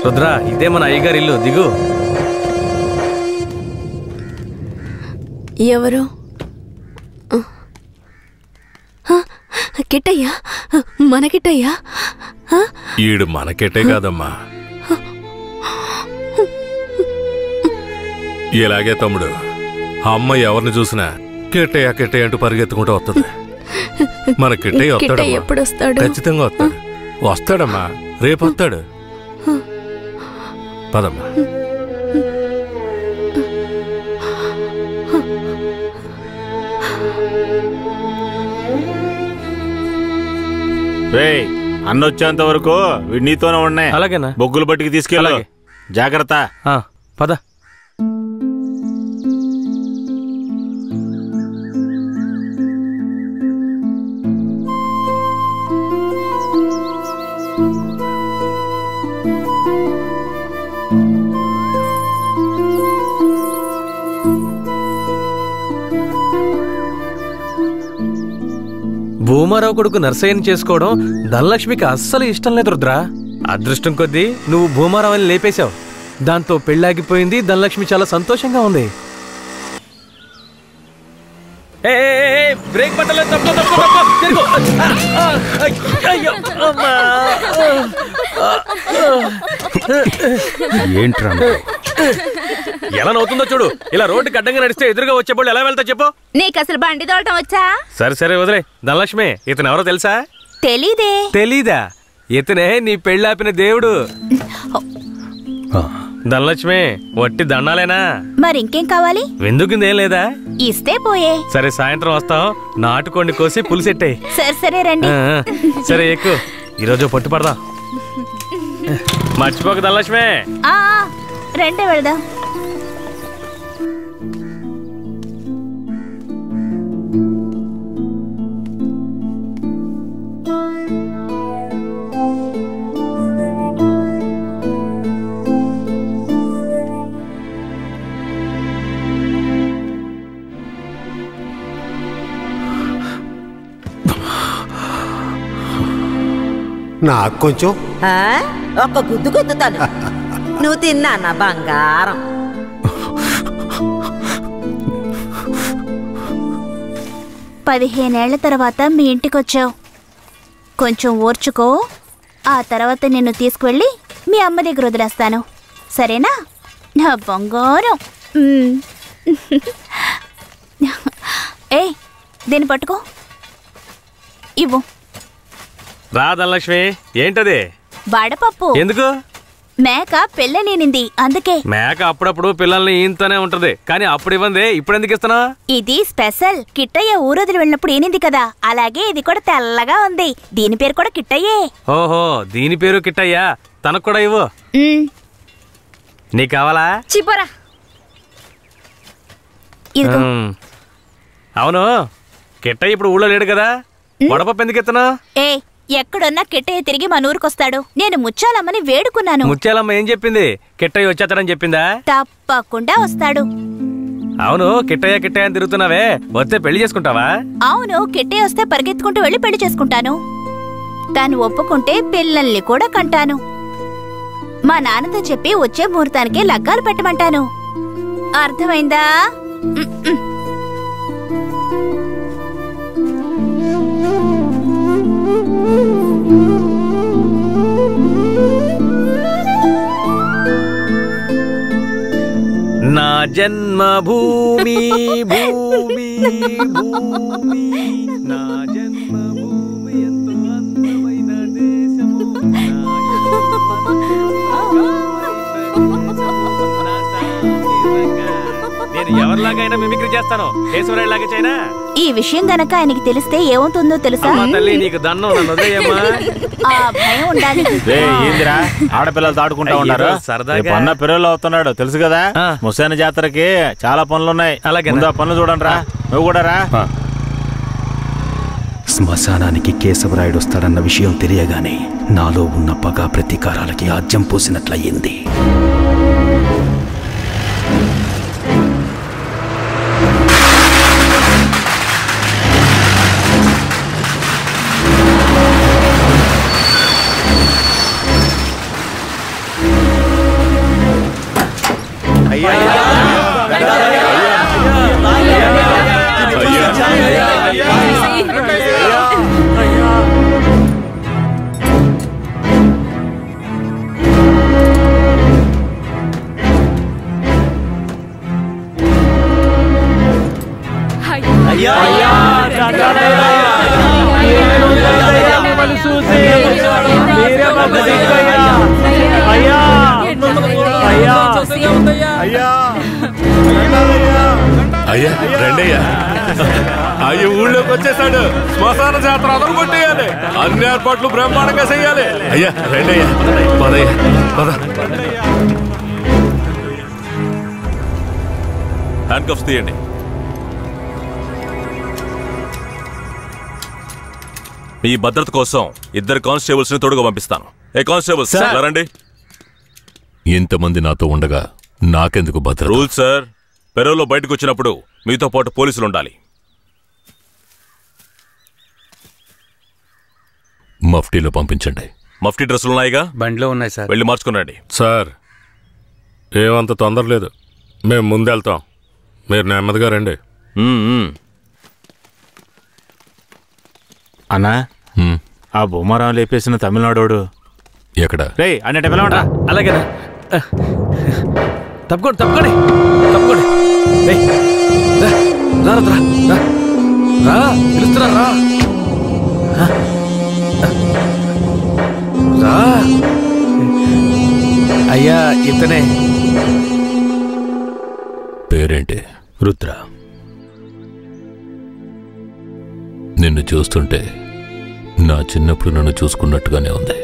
రుద్రా, ఇదే మన అయ్యగారి ఇల్లు, దిగు. ఎవరు? కిట్టయ్యా, మన కిట్టయ్యా? ఈడు మన కిట్టే కాదమ్మా. ఇలాగే తమ్ముడు, అమ్మ ఎవరిని చూసినా కిట్టయ్య కిట్టయ్య అంటూ పరిగెత్తుకుంటూ వస్తుంది. మన కిట్టయ్య వస్తాడమ్మా, ఖచ్చితంగా వస్తాడు. వస్తాడమ్మా, రేపు వస్తాడు. పదమ్మా. అన్నొచ్చేంత వరకు నీతోనే ఉన్నాయి. అలాగేనా? బొగ్గులు బట్టికి తీసుకెళ్ళ. జాగ్రత్త. పద. భూమారావు కొడుకు నర్సయ్యని చేసుకోవడం ధనలక్ష్మికి అస్సలు ఇష్టం లేదు రుద్రా. అదృష్టం కొద్దీ నువ్వు భూమారావుని లేపేశావు. దాంతో పెళ్ళాగిపోయింది. ధనలక్ష్మి చాలా సంతోషంగా ఉంది. బ్రేక్ పట్టలేదు. ఏంట్రా ఎలా నవ్వుతుందో చూడు. ఇలా రోడ్డుకి అడ్డంగా నడిస్తే ఎదురుగా వచ్చేప్పుడు ఎలా వెళ్తా చెప్పు. నీకు అసలు బండి తోలటం వచ్చా? సరే సరే వదిలే. ధనలక్ష్మి, ఇతను ఎవరో తెలుసా? తెలీదే. తెలీదా? ఇతనే నీ పెళ్ళాపిన దేవుడు. ధనలక్ష్మి, వట్టి దండాలేనా? మరి ఇంకేం కావాలి? వెందుకుందేం లేదా? ఇస్తే పోయే. సరే, సాయంత్రం వస్తాం. నాటుకోండి కోసి పులిసెట్టాయి. సరే సరే రండి. సరే ఎక్కు. ఈరోజు పట్టు పడదాం. మర్చిపోక ధనలక్ష్మి. రండి వెళదాం. నాకు కొంచెం ఒక్క గుద్దు గుద్దుతాను. నువ్వు తిన్నా నా బంగారం. పదిహేనేళ్ల తర్వాత మీ ఇంటికొచ్చావు. కొంచెం ఓర్చుకో. ఆ తర్వాత నిన్ను తీసుకువెళ్ళి మీ అమ్మ దగ్గర వదిలేస్తాను. సరేనా నా బంగారం? ఏ, దీన్ని పట్టుకో. ఇవ్వు. రా ధనలక్ష్మి. ఏంటది? బాడపప్పు. ఎందుకు? మేక పెళ్ళనేనింది, అందుకే. మేక అప్పుడప్పుడు పిల్లల్ని ఈంతోనే ఉంటది, కానీ అప్పుడు ఇవ్వంది. ఇప్పుడు ఎందుకు ఇస్తున్నా? ఇది స్పెషల్. కిట్టయ్య ఊరొదిలి వెళ్ళినప్పుడు ఏనింది కదా, అలాగే ఇది కూడా తెల్లగా ఉంది. దీని పేరు కూడా కిట్టయ్యే. ఓహో, దీని పేరు కిట్టయ్యా. తనకు కూడా ఇవ్వు. నీకు కావాలా? చిపోరా. అవును, కిట్టయ్య ఇప్పుడు ఊళ్ళో లేడు కదా, వడపప్పు ఎందుకు ఇస్తున్నా? ఏ, ఎక్కడున్నా కిట్టయ్య తిరిగి మన ఊరికొస్తాడు. నేను ముత్యాలమ్మని వేడుకున్నాను. ముత్యాలమ్మ ఏం చెప్పింది? కిట్టయ్య వచ్చేస్తాడని చెప్పిందా? తప్పకుండా వస్తాడు. అవును, కిట్టయ్య కిట్టయ్య అని తిరుగుతున్నావే, వస్తే పెళ్లి చేసుకుంటావా? అవును, కిట్టయ్య వస్తే పరిగెత్తుకుంటూ వెళ్ళి పెళ్లి చేసుకుంటాను. తాను ఒప్పుకుంటే పిల్లల్ని కూడా కంటాను. మా నాన్నతో చెప్పి వచ్చే ముహూర్తానికి లగ్గాలు పెట్టమంటాను. అర్థమైందా? నా జన్మభూమి భూమి భూమి, నా జన్మభూమి ఎంతో అందమైన దేశము. నేను ఎవరిలాగైనా మిమిక్రీ చేస్తాను, కేశవరాయులాగా చైనా. ఈ విషయం గనక ఆయనకి తెలిస్తే ఏమవుతుందో తెలుసా? తల్లి నీకు దన్నం, నన్ను వదిలేయమ్మా. ఆ భయం ఉండాలి. ఏందిరా ఆడపిల్లలు దాడుకుంటా ఉన్నారు. అన్న పిల్లలు అవుతున్నాడు తెలుసు కదా. ముసాని జాతరకి చాలా పనులున్నాయి. ముందు ఆ పనులు చూడండి రా. నువ్వు కూడా రా. శ్మశానానికి కేశవరాయుడు వస్తాడన్న విషయం తెలియగానే నాలో ఉన్న పగ ప్రతీకారాలకి ఆజ్యం పోసినట్లయింది. అయ్యా రండయ్యా. అయ్యో ఊళ్ళోకి వచ్చేసాడు. శ్మశాన జాతర అదలు కొట్టేయాలి. అన్ని ఏర్పాట్లు బ్రహ్మాండంగా చెయ్యాలి. అయ్యా రండయ్యా, పదయ్యా పద. హ్యాండ్ కప్స్ తీయండి. మీ భద్రత కోసం 2 కానిస్టేబుల్స్ ని తోడుగా పంపిస్తాను. ఏ కానిస్టేబుల్స్ రండి. ఇంతమంది నాతో ఉండగా నాకెందుకు భద్రత? రూల్ సార్, పెరోల్లో బయటకు వచ్చినప్పుడు మీతో పాటు పోలీసులు ఉండాలి. మఫ్టీలో పంపించండి. మఫ్టీ డ్రెస్సులు ఉన్నాయిగా? బండిలో ఉన్నాయి సార్. వెళ్ళి మార్చుకునండి. సార్ ఏమంత తొందర లేదు, మేము ముందెళ్తాం, మీరు నెమ్మదిగా రండి. అన్నా ఆ బొమ్మరాం లేపేసిన తమిళనాడోడు ఎక్కడ? రే అన్నట్టు పిలవండి. అలాగేనా? తప్పుకోండి తప్పుకోండి తప్పుకోండి. పిలుస్తున్నా రా. రా అయ్యా, ఇతనే. పేరేంటి? రుద్ర. నిన్ను చూస్తుంటే నా చిన్నప్పుడు నన్ను చూసుకున్నట్టుగానే ఉంది.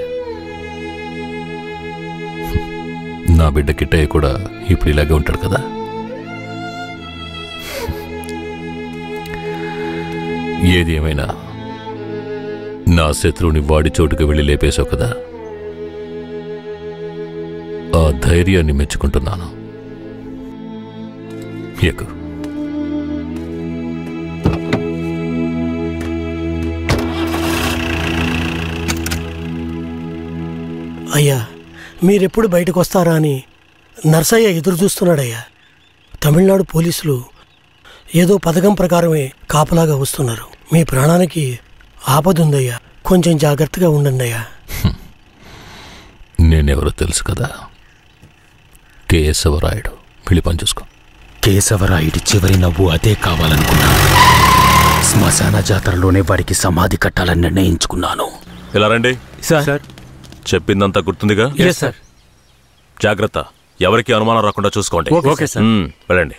నా బిడ్డ కిట్టయ్య కూడా ఇప్పుడు ఇలాగే ఉంటాడు కదా. ఏది ఏమైనా నా శత్రువుని వాడి చోటుకు వెళ్ళి లేపేశావు కదా, ఆ ధైర్యాన్ని మెచ్చుకుంటున్నాను. ఎక్కు. అయ్యా, మీరెప్పుడు బయటకు వస్తారా అని నర్సయ్య ఎదురు చూస్తున్నాడయ్యా. తమిళనాడు పోలీసులు ఏదో పథకం ప్రకారమే కాపలాగా వస్తున్నారు. మీ ప్రాణానికి ఆపదుందయ్యా, కొంచెం జాగ్రత్తగా ఉండండి అయ్యా. నేనెవరో తెలుసు కదా, కేశవరాయుడు. వెళ్ళి పని చూసుకో. కేశవరాయుడి చివరి నవ్వు అదే కావాలనుకున్నాను. శ్మశాన జాతరలోనే వాడికి సమాధి కట్టాలని నిర్ణయించుకున్నాను. ఇలా రండి. సార్ చెప్పిందంతా గుర్తుందిగా? సార్. జాగ్రత్త, ఎవరికి అనుమానం రాకుండా చూసుకోండి. Okay sir. వెళ్ళండి.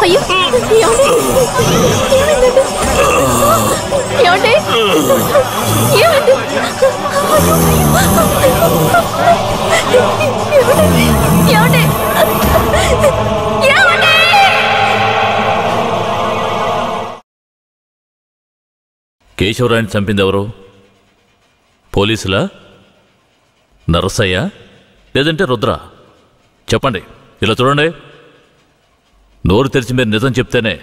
అయ్యో, ఏమండి? ఏమండి? ఏమండి? కేశవరాయని చంపిందెవరు? పోలీసులా, నరసయ్య, లేదంటే రుద్ర? చెప్పండి. ఇలా చూడండి, నోరు తెరిచి మీరు నిజం చెప్తేనే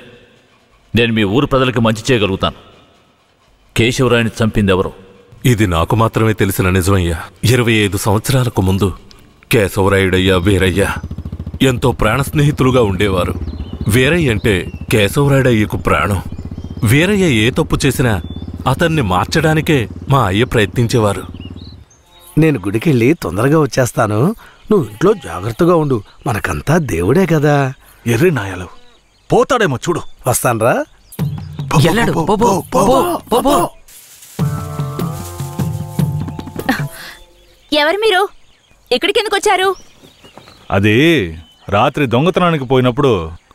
నేను మీ ఊరు ప్రజలకి మంచి చేయగలుగుతాను. కేశవరాయని చంపిందెవరు? ఇది నాకు మాత్రమే తెలిసిన నిజమయ్యా. 25 సంవత్సరాలకు ముందు కేశవరాయుడయ్యా వీరయ్య ఎంతో ప్రాణ స్నేహితులుగా ఉండేవారు. వీరయ్య అంటే కేశవరాయుడయ్యకు ప్రాణం. వీరయ్య ఏ తప్పు చేసినా అతన్ని మార్చడానికే మా అయ్య ప్రయత్నించేవారు. నేను గుడికెళ్ళి తొందరగా వచ్చేస్తాను, నువ్వు ఇంట్లో జాగ్రత్తగా ఉండు. మనకంతా దేవుడే కదా. ఎర్రి నాయాలు పోతాడేమో చూడు. వస్తాన్రా. ఎవరు మీరు? ఇక్కడికి ఎందుకు వచ్చారు? అది రాత్రి దొంగతనానికి పోయినప్పుడు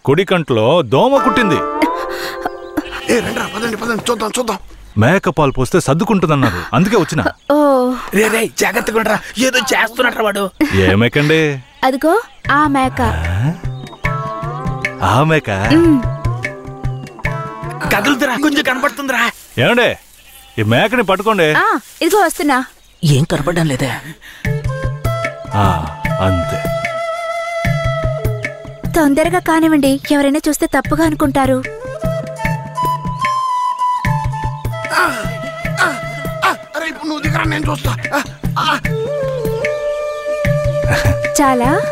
కుడి కంట్లో దోమ కుట్టింది. చూద్దాం. మేకపాలు పోస్తే సర్దుకుంటుందన్నారు, అందుకే వచ్చిన. జాగ్రత్తగా ఏదో చేస్తున్నట్టు వాడు. ఏ మేకండి? అదిగో ఆ మేక. ఆ మేక కదులుతురా, కొంచెం కనపడుతుందిరా. ఏమండే, ఈ మేకని పట్టుకోండి. ఇదిగో వస్తున్నా. ఏం కనపడడం లేదే. అంతే. తొందరగా కానివ్వండి, ఎవరైనా చూస్తే తప్పుగా అనుకుంటారు. నేను చూస్తా.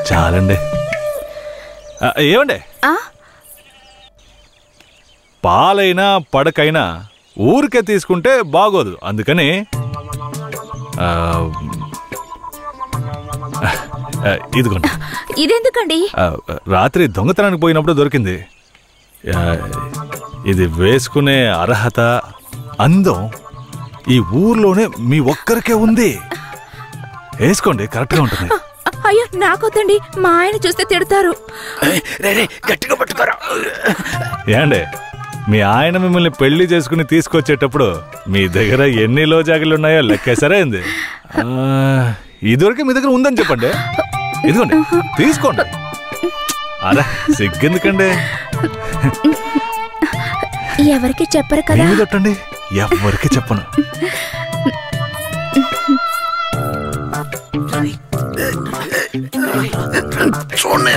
చాలండి. ఏమండే, పాలైనా పడకైనా ఊరికే తీసుకుంటే బాగోదు. అందుకని ఇదిగోండి. ఇదెందుకండి? రాత్రి దొంగతనానికి పోయినప్పుడు దొరికింది. ఇది వేసుకునే అర్హత, అందం ఈ ఊర్లోనే మీ ఒక్కరికే ఉంది. వేసుకోండి, కరెక్ట్గా ఉంటుంది. అయ్యో నాకొద్దండి, మా ఆయన చూస్తే తిడతారు. గట్టిగా పట్టుకోరా. ఏండే, మీ ఆయన మిమ్మల్ని పెళ్లి చేసుకుని తీసుకొచ్చేటప్పుడు మీ దగ్గర ఎన్ని లోజాగిలున్నాయో లెక్కేసరే అయింది. ఇదివరకే మీ దగ్గర ఉందని చెప్పండి. ఇదిగోండి, తీసుకోండి. అరే సిగ్గెందుకండి? ఎవరికి చెప్పరు కదా. కొట్టండి, ఎవరికి చెప్పను. చూడండి.